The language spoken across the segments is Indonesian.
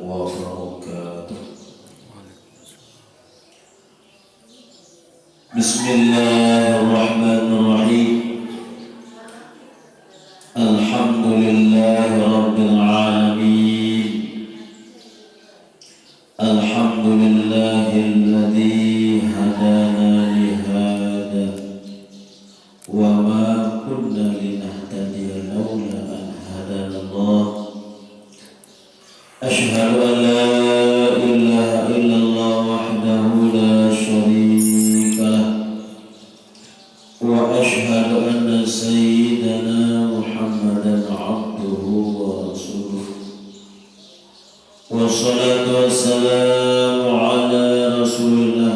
wabarakatuh. Bismillahirrahmanirrahim. Alhamdulillahi rabbil alamin. Alhamdulillahilladzi hadana li hada wa ma kunna linahtadiya laula an hadana Allah. Ashhadu an la ilaha illallah wahdahu la syarika lah wa ashhadu anna sayyidana Muhammadan abduhu wa rasuluh. Wassalatu wassalamu ala rasulillah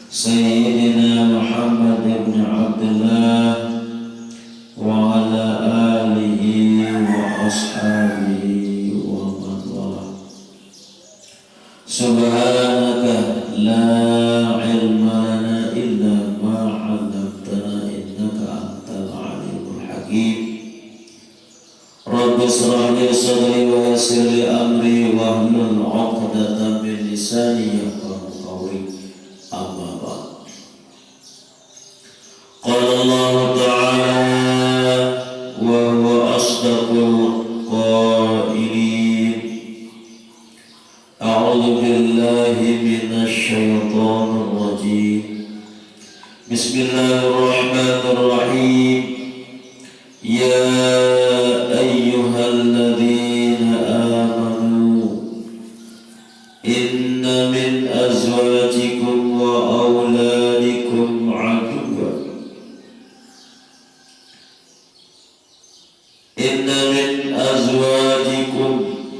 sayyidina Muhammad ibn Abdullah wa ala alihi wa ashabihi wa man wala. Subhanaka la ilma lana illa ma 'allamtana innaka antal alimul hakim. Rabbi shrah li sadri wa yassir li amri wahlul 'uqdatam min lisani yafqahu qawli. Amma ba'd. Qala Allah ta'ala wa huwa asdaqul qailin. A'udzu billahi minasy syaithanir rajim. Bismillahirrahmanirrahim. Ya ayyuhalladzina amanu inna min azwajikum wa auladikum aduwwan inna min azwajikum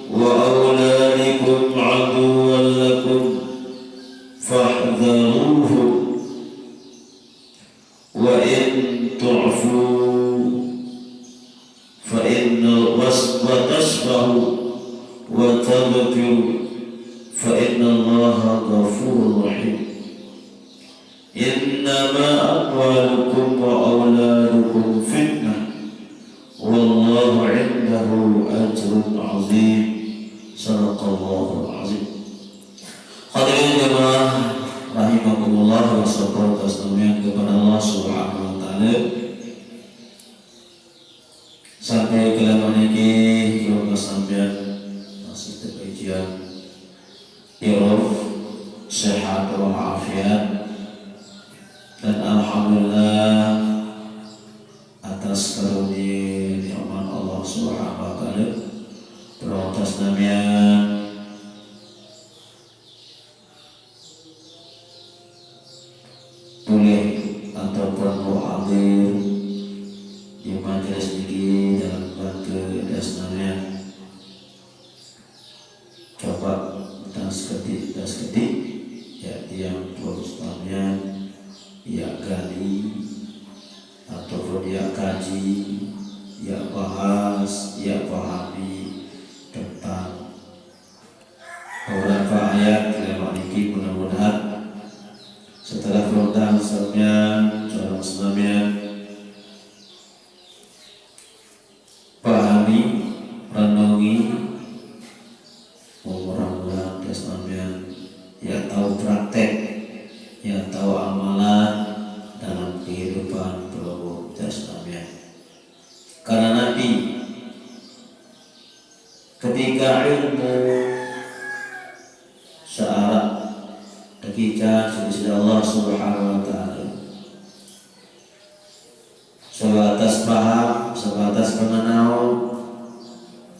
wa auladikum aduwwan lakum fahdharuhum wa in tu'fu وتصفحوا وتغفروا فإن الله غفور رحيم. إنما أموالكم وأولادكم فتنة والله عنده أجر عظيم. صدق الله العظيم. Hadirin jemaah rahimakumullah wa sallallahu wasallam kepada Allah Subhanahu wa taala. Sampai kelamaan ini kita sampai masih terkajian Iruf sehat walafiat, dan alhamdulillah atas karunia nikmat Allah Subhanahu wa taala beratas namian boleh ataupun hadir di majelis ini dalam bantu dasarnya. Coba das ketik ya yang prostamnya ya gali ataupun ya kaji ya bahas ya pahami tentang beberapa ayat lewat ini. Mudah-mudahan setelah program sebelumnya seorang Islamnya pahami, renungi, mudah-mudahan Islamnya ya tahu praktek, ya tahu amalan dalam kehidupan berumur Islamnya. Karena nanti ketika ilmu searah ketika sudah Allah Subhanahu wa taala sebatas paham, sebatas mengenal,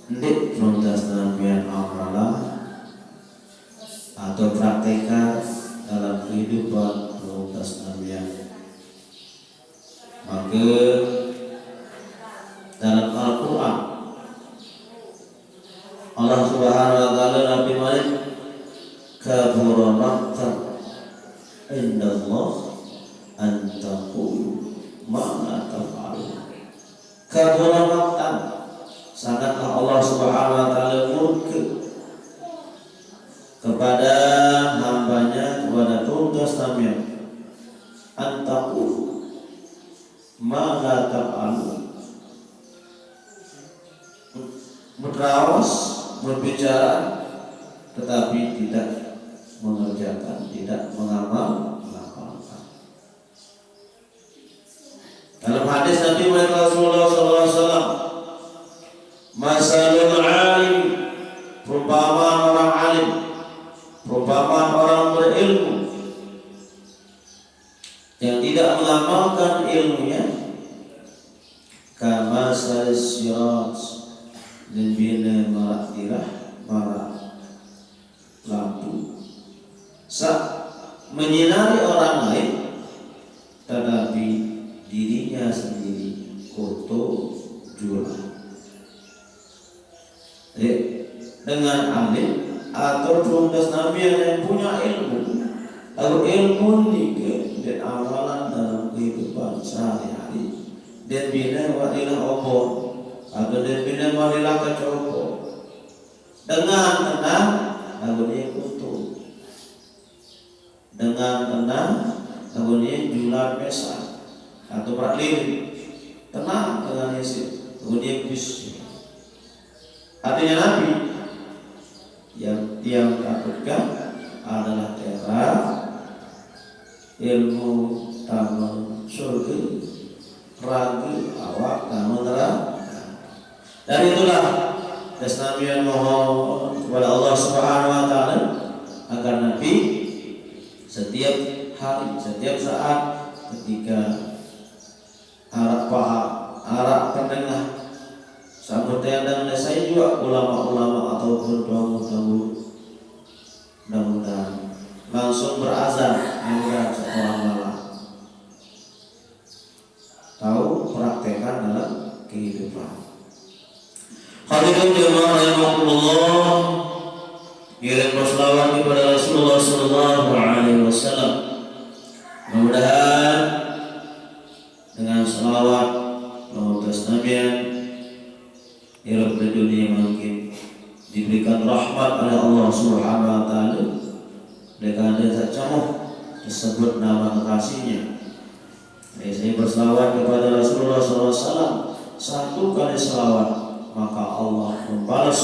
ndik frontas nampian amalan atau praktekkan dalam kehidupan frontas nampian. Maka dalam Al-Quran Allah Subhanahu wa taala Nabi Malik kabura maqtan indallah an taqulu ma la taf'alun. Kabura maqtan, sangatlah Allah Subhanahu wa taala murka kepada hambanya, kepada tugas namanya an taqulu ma la taf'alun, berbicara tetapi tidak mengerjakan, tidak mengamalkan. Dalam hadis Nabi Rasulullah SAW, masalul alim, perumpamaan orang alim, perumpamaan orang berilmu yang tidak mengamalkan ilmunya, kama siraj lebih marak lampu menyinari orang lain, tetapi dirinya sendiri kotor julang. Dengan alim atau tugas Nabi yang punya ilmu, lalu ilmu dan amalan dalam kehidupan sehari-hari, dan bina wadilah obor atau dan bina wadilah kecopo dengan tenang, lalu dia kutu dengan tenang, lalu dia jual pesa atau praklim tenang dengan isi, lalu dia bis. Artinya Nabi yang takutkan adalah terang ilmu taman surga, ragu awak taman neraka. Dan itulah Nabi yang mohon kepada Allah Subhanahu Wa Taala agar Nabi setiap hari, setiap saat ketika harap pendengar sampai dan saya juga ulama-ulama ataupun tamu-tamu mudah-mudahan langsung berazan yang seorang malam tahu praktekkan dalam kehidupan. Hadirin jemaah rahimakumullah, kirim berselawat kepada Rasulullah sallallahu alaihi wasallam. Mudah-mudahan dengan selawat mengutus Nabi hidup di dunia mungkin diberikan rahmat oleh Allah Subhanahu Wa Taala dengan dia camuh disebut nama kekasihnya. Saya berselawat kepada Rasulullah SAW satu kali selawat, maka Allah membalas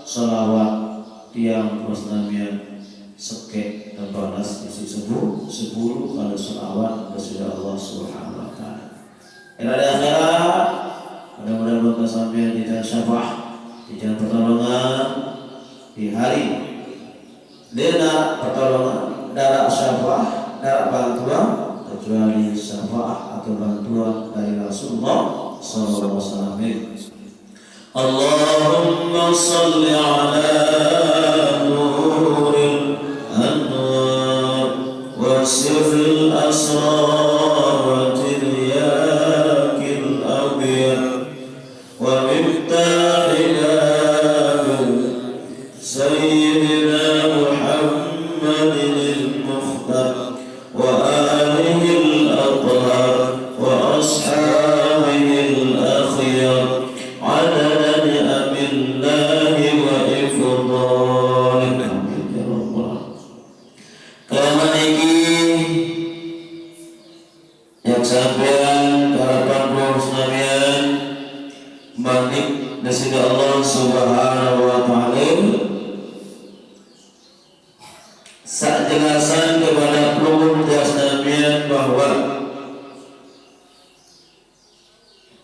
selawat tiang musnamian sekek terbalas isi 10 kali selawat kepada Allah Subhanahu Wa Taala. Ila akhirat, mudah-mudahan kita sampai di syafaat, di jalan pertolongan di hari dena pertolongan, darah syafaat, darah bantuan, kecuali syafaat atau bantuan dari Rasulullah SAW. Allahumma salli ala nuril anwar wa sirril asrar wa tiryakil abiyar wa miftahil sayyidina Muhammadin al-mukhtar wa alihi al-athhar wa ashabihi al-akhyar عدد أمر الله وإفضاله. Kelaman iki yang sampean harapan Muslimin balik dari Allah Subhanahu Wa Taala sak jelasan kepada pelumur jasnamian bahwa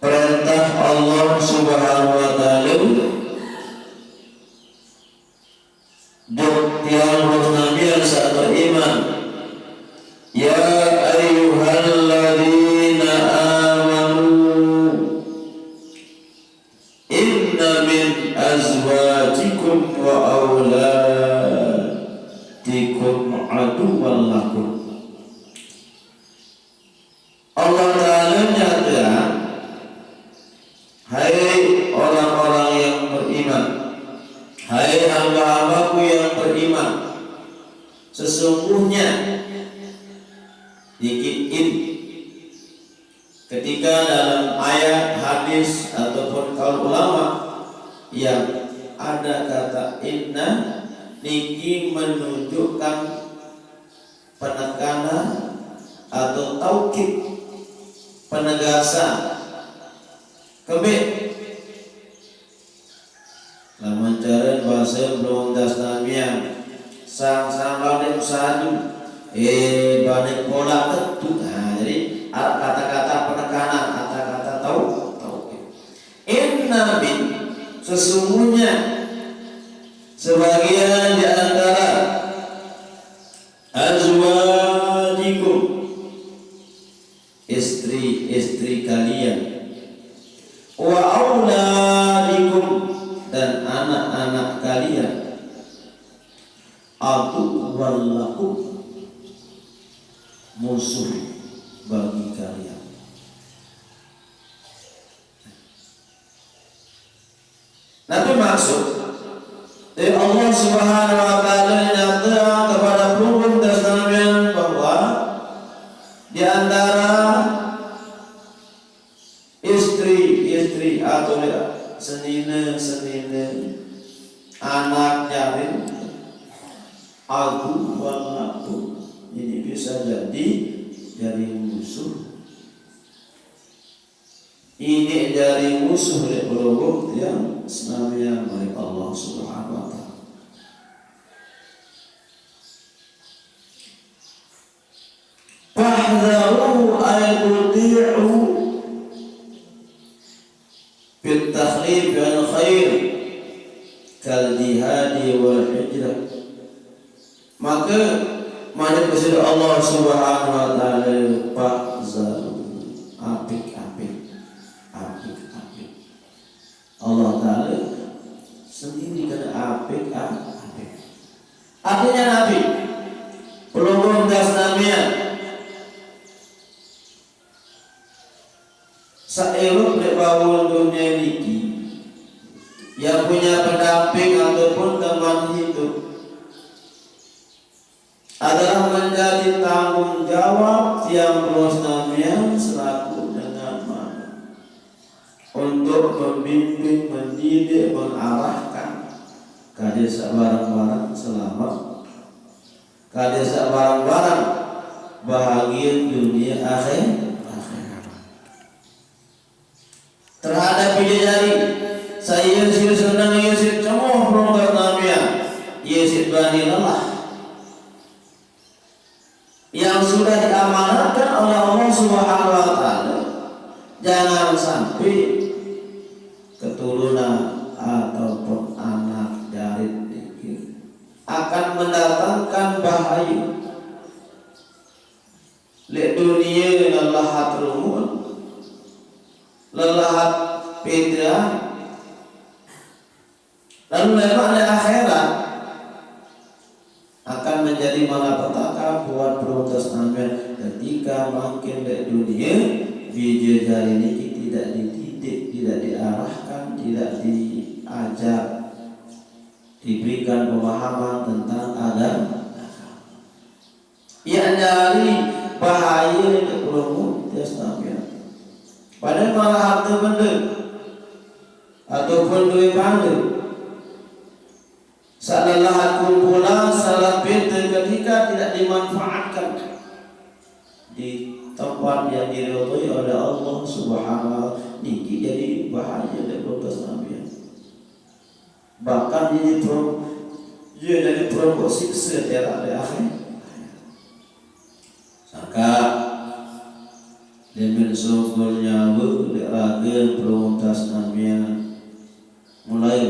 perintah Allah Subhanahu Wa Taala tiang muslimin saat beriman, ya ayyuhalladzina amanu inna min azwajikum wa auladikum aduwwan lakum. Allah Ta'ala nyatakan, hai orang-orang yang beriman, hai hamba-hambaku yang beriman, sesungguhnya dikitin ketika dalam ayat, hadis ataupun kaul ulama yang ada kata inna niki menunjukkan penekanan atau taukid, penegasan. Kebet lamun cara bahasa belum dasna namian sang lawan usahadu balik pola tentu. Nah, jadi kata-kata penekanan, kata-kata tahu. Inna min, sesungguhnya sebagian di antara azwajikum, istri-istri kalian, wa auladikum, dan anak-anak kalian, aduwwan lakum, musuh bagi kalian. Nabi maksud Allah Subhanahu wa taala nyata kepada pelunggung tasnabian bahwa di antara istri atau senine anak yatim aku walaku, ini bisa jadi dari musuh. Ini dari musuh dari pelunggung yang senamanya milik Allah Subhanahu wa taala. Fahdharu ay tudi'u fit takhlif wal khair kal jihadi wal hijrah. Maka mana kepada Allah Subhanahu wa taala fahdharu, apik-apik. Allah taala sendiri kena apik. Artinya Nabi pelunggung das namian saelok lek bawul dunia niki yang punya pendamping ataupun teman hidup adalah menjadi tanggung jawab yang terus namian selaku dengan mana untuk membimbing, mendidik, mengarahkan kadesa barang-barang selamat, kadesa barang-barang bahagia dunia akhirat. Terhadap bidadari saya senang Yesus semua perongkat namian Yesus bani lelah yang sudah diamanatkan oleh Allah Subhanahu wa taala, jangan sampai keturunan ataupun anak dari dikir akan mendatangkan bahaya. Lek dunia lelahat rumul, lelahat fitrah, lalu lewat akhirat akan menjadi malapetaka buat protes namian ketika makin di dunia bidadari ini tidak dididik, tidak diarahkan, tidak diajar, diberikan pemahaman tentang agama. Yang dari bahaya yang berumur Testament. Padahal malah harta benda ataupun duit benda, salah kumpulan, salah benda ketika tidak dimanfaatkan di tempat yang diridhoi oleh Allah Subhanahu wa taala, niki jadi bahaya dari protes Nabi. Bahkan jadi perokok siksa tiada di akhir. Saka demi sungguhnya ragen protes Nabi mulai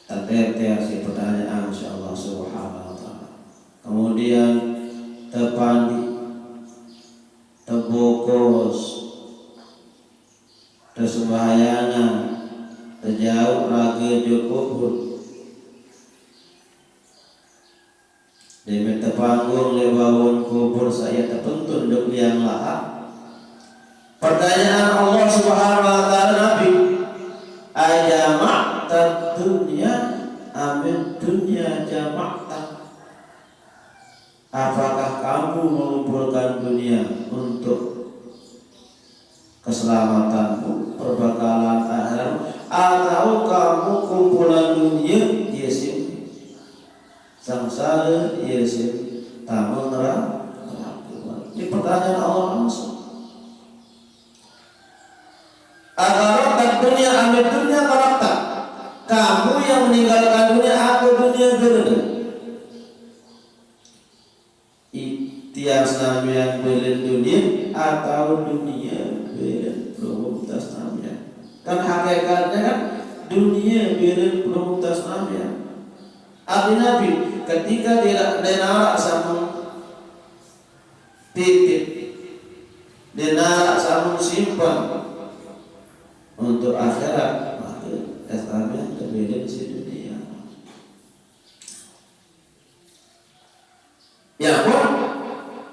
terteter si pertanyaan insyaallah Subhanahu wa taala. Kemudian tepandi, tebokos, tersembahyangan, terjauh raga jokobur, demi terpanggung lewawun kubur saya tertuntun duk yang lahap. Pertanyaan Allah Subhanahu wa taala Nabi, ajamak dunya amin dunya jamakta. Apakah kamu mengumpulkan dunia untuk keselamatanmu, perbekalan akhirat, atau kamu kumpulan dunia yesim sangsara yesim tamu neraka? Ini pertanyaan Allah langsung. Agar dunia ambil dunia karakter kamu yang meninggalkan dunia aku dunia berada. Tiang sampean belen dunia atau dunia belen promunitas sampean. Kan hakikatnya kan dunia belen promunitas sampean. Arti Nabi ketika dia narak sama titip, dia narak sama simpan untuk akhirat, maka sampean terbeda di dunia. Ya pun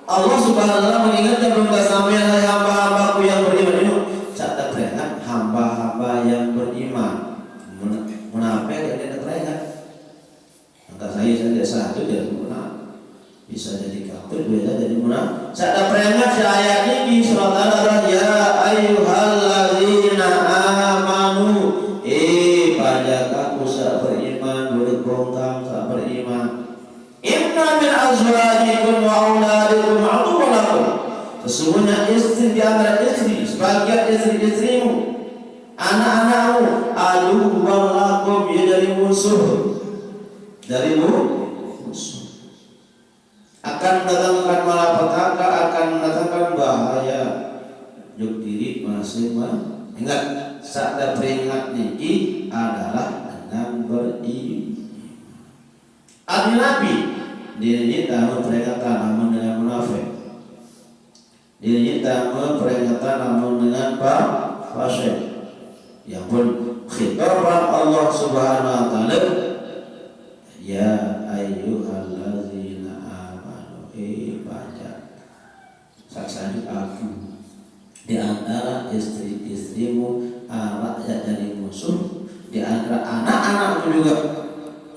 Allah Subhanahu wa taala mengingatkan kepada sampeyan, hai hamba-hambaku yang beriman ini. Cak teringat hamba-hamba yang beriman. Munafik yang teringat. Maka saya tidak satu dari munafik. Bisa jadi kafir, bisa jadi munafik. Cak teringat si ayat ini surat Al-Baqarah, ya ayyuhalladzina amanu. Pada kamu sak beriman, berbongkang sak beriman. Inna min azwajikum wa auladikum aduwwan lakum. Sesungguhnya istri di antara istri, sebagian istri-istrimu, anak-anakmu, aduwwan lakum, ya dari musuh. Dari musuh. Akan mendatangkan malapetaka, akan mendatangkan bahaya. Juk diri masing-masing. Ingat, saat peringat niki adalah dengan beriman. Arti Nabi dirinya tahu peringatan namun dengan munafik. Dirinya tahu peringatan namun dengan fasik. Yang pun khitaban Allah Subhanahu wa taala, ya ayyuhallazina amanu, baca saksanya aku di antara istri-istrimu, anak dari musuh, di antara anak-anakmu juga.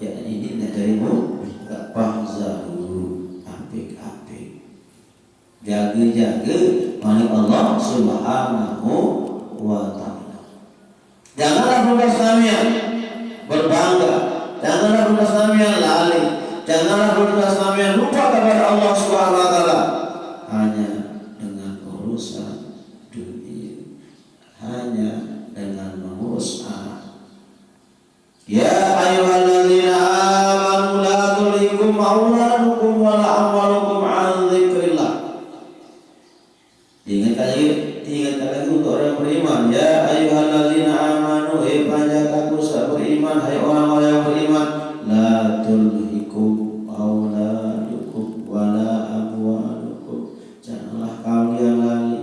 Ya ini darimu gak pahzaru apik-apik. Jaga-jaga oleh Allah Subhanahu wa taala. Janganlah budak sampeyan berbangga, janganlah budak sampeyan lalai, janganlah budak sampeyan lupa kepada Allah Subhanahu wa taala hanya dengan urusan dunia, hanya dengan mengurus anak. Ya ayyuhalladzina amanu la tulhikum amwalukum wala amwalukum an dzikrillah. Ingat lagi untuk orang beriman. Ya ayyuhalladzina amanu, panjang aku beriman, hai orang-orang yang beriman, la tulhikum auladukum wala amwalukum. Janganlah kalian lali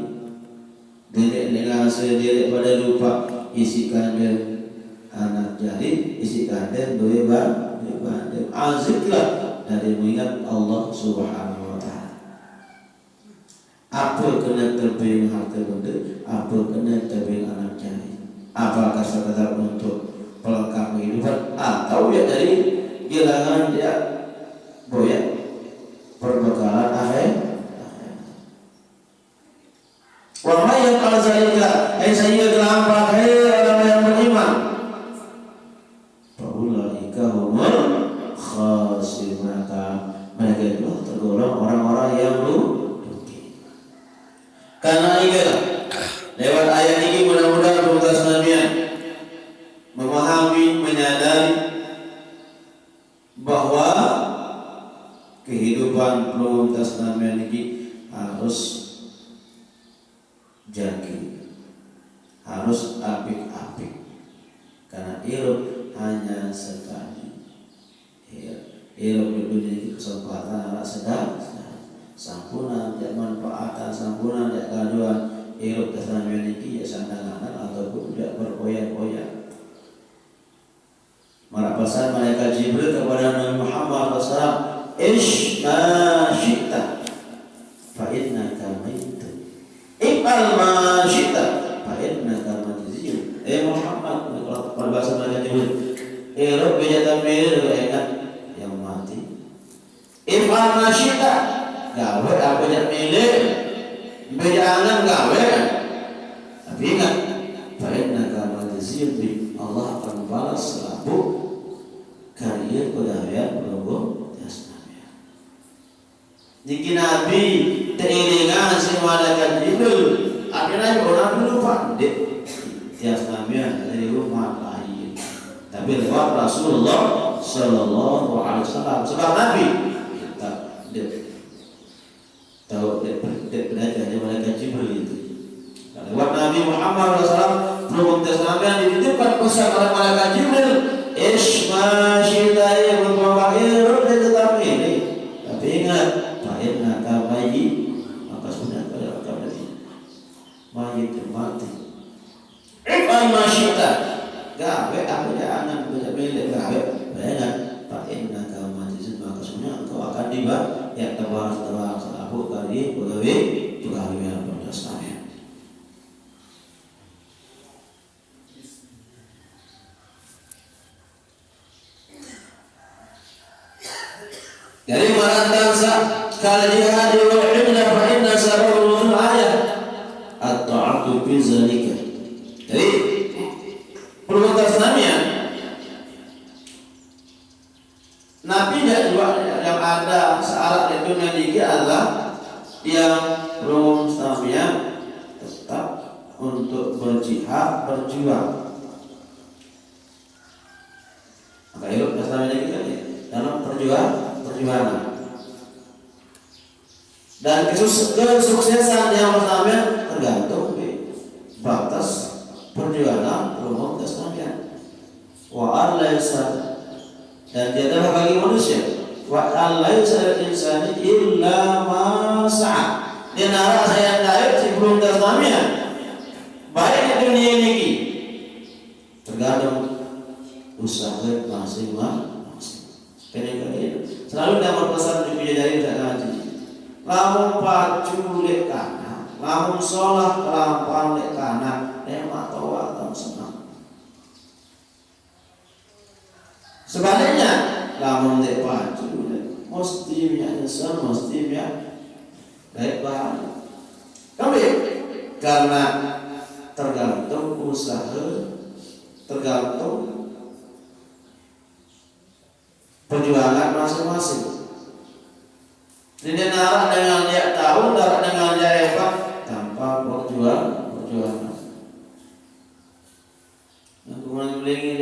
diri dengan sendiri pada lupa isi kandang anak jari, isi kandang dua bandel. Aziklah dari mengingat Allah Subhanahu wa taala. Apa kena terbing harta benda, apa kena terbing anak jari. Apakah sekadar untuk pelengkap kehidupan atau ya dari gilangan dia boya perbekalan akhir. Wa may yaqal zalika, ai saya kelampak orang yang beriman. Faulaika humul khasirun. Mereka itu tergolong orang-orang yang rugi. Karena itulah lewat ayat ini mudah-mudahan tugas Nabian memahami, menyadari bahwa kehidupan pelutas Nabian ini harus jaki, harus apik-apik. Karena hidup hanya sekali. Hidup di dunia ini kesempatan anak sedang sampunan, tidak manfaatan, sampunan, tidak gaduhan. Hidup dasar memiliki ya sandangan ataupun tidak berkoyak-koyak. Maka pesan malaikat Jibril kepada Nabi Muhammad SAW, ish ma syi'ta fa innaka maitun, if'al ma syi'ta fa innaka majziyun. Muhammad, pada bahasa malaikat Jibril, hidup bijatan mirip ingat yang mati. If'al ma syi'ta, gawe apa yang milih, bejangan gawe. Tapi ingat, fa innaka majziyun, Allah akan balas selaku karya kudaya berhubung jasmani. Jika Nabi teriringan si malaikat Jibril, akhirnya orang dulu pandai jasmani dari rumah lain. tapi lewat Rasulullah Sallallahu Alaihi Wasallam. Sebab Nabi kita tahu dia belajar dari malaikat Jibril itu. Lewat Nabi Muhammad SAW belum Nabi yang dititipkan pesan oleh malaikat Jibril. Isma syidai berbahagia tetap ini. Tapi ingat, baik nakal bayi maka sudah pada waktu tadi mayit mati. Isma syidai gawe aku jangan milik gawe. Ingat, baik nakal mati maka sudah engkau akan tiba ya tebar selaku kali pegawai yang berdasarnya. Dari marantansa kal jihad wa inna fa inna sababul ayat at-ta'atu fi zalika. Jadi perbuatannya Nabi dan juga yang ada searah di dunia ini adalah yang belum Islamnya tetap untuk berjihad berjuang. Maka hidup Islamnya kita dalam perjuangan. Dan kesuksesan yang pertama tergantung di batas perjuangan umum Islamnya. Wa alaysa dan dia adalah bagi manusia. Wa alaysa insani illa ma sa'a. Dia nara saya tahu sebelum Islamnya. Baik di dunia ini tergantung usaha masing-masing. Kadang-kadang selalu dapat pesan di bidadari tak ngaji. Lamun pacu lek kanan, lamun sholat kelampaan lek kanan, emak tawa atau senang. Sebaliknya, lamun lek pacu lek mesti nyesel, mesti baik bahan. Kami karena tergantung usaha, tergantung perjuangan masing-masing. Jadi narah dengan dia tahu, narah dengan dia hebat tanpa perjuangan. Aku mau beli